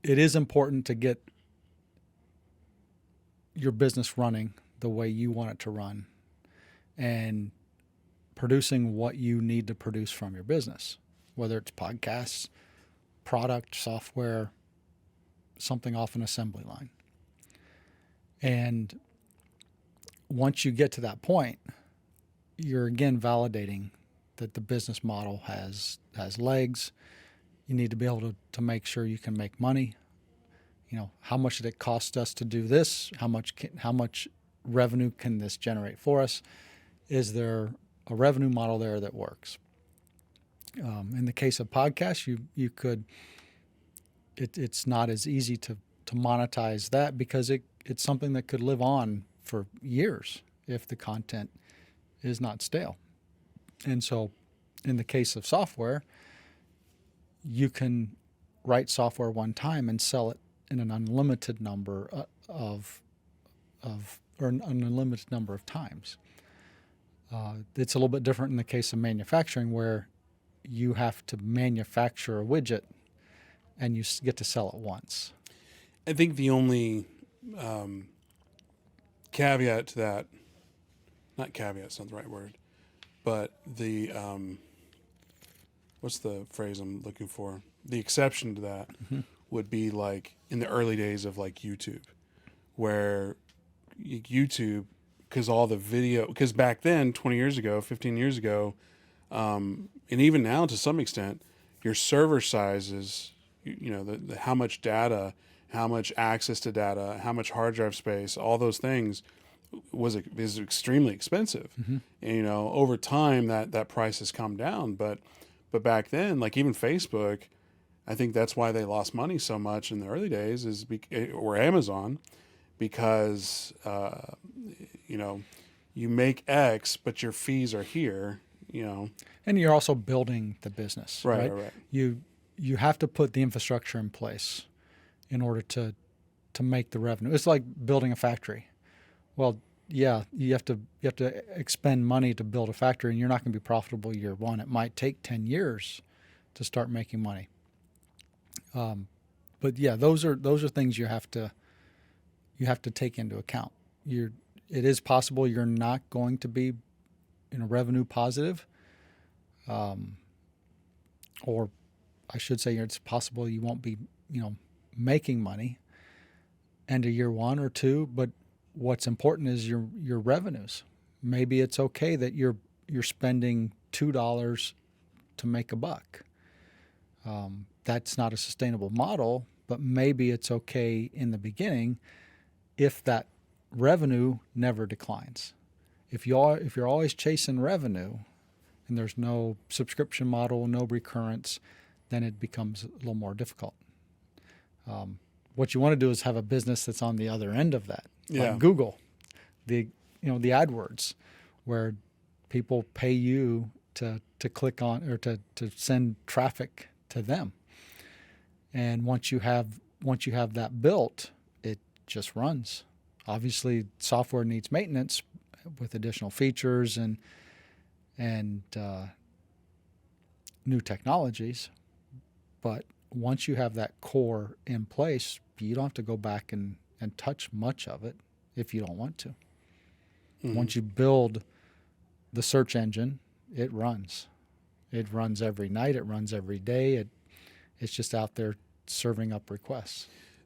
it is important to get your business running the way you want it to run and producing what you need to produce from your business, whether it's podcasts, product, software, something off an assembly line. And once you get to that point, you're again validating that the business model has legs. You need to be able to make sure you can make money. How much did it cost us to do this? How much revenue can this generate for us? Is there a revenue model there that works? In the case of podcasts, you could. It's not as easy to monetize that because it's something that could live on for years if the content is not stale. And so, in the case of software, you can write software one time and sell it in an unlimited number of an unlimited number of times. It's a little bit different in the case of manufacturing, where you have to manufacture a widget and you get to sell it once. I think the only caveat to that, not caveat, it's not the right word, but the, what's the phrase I'm looking for? The exception to that would be like in the early days of like YouTube, where YouTube, because back then, 20 years ago, 15 years ago, and even now to some extent, your server sizes, the how much data, how much access to data, how much hard drive space, all those things is extremely expensive. And, over time that price has come down. But back then, like even Facebook, I think that's why they lost money so much in the early days or Amazon, because, you make X, but your fees are here, And you're also building the business, right? Right. You have to put the infrastructure in place in order to make the revenue. It's like building a factory. Well, yeah, you have to expend money to build a factory, and you're not going to be profitable year one. It might take 10 years to start making money. But yeah, those are things you have to take into account. It is possible you're not going to be revenue positive, or I should say it's possible you won't be making money end of year one or two. But what's important is your revenues. Maybe it's okay that you're spending $2 to make a buck. That's not a sustainable model, but maybe it's okay in the beginning if that revenue never declines. If you're always chasing revenue and there's no subscription model, no recurrence, then it becomes a little more difficult. What you want to do is have a business that's on the other end of that, like Google, the AdWords, where people pay you to click on or to send traffic to them. And once you have that built, it just runs. Obviously, software needs maintenance with additional features and new technologies. But once you have that core in place, you don't have to go back and touch much of it if you don't want to. Once you build the search engine, it runs. It runs every night. It runs every day. It's just out there serving up requests.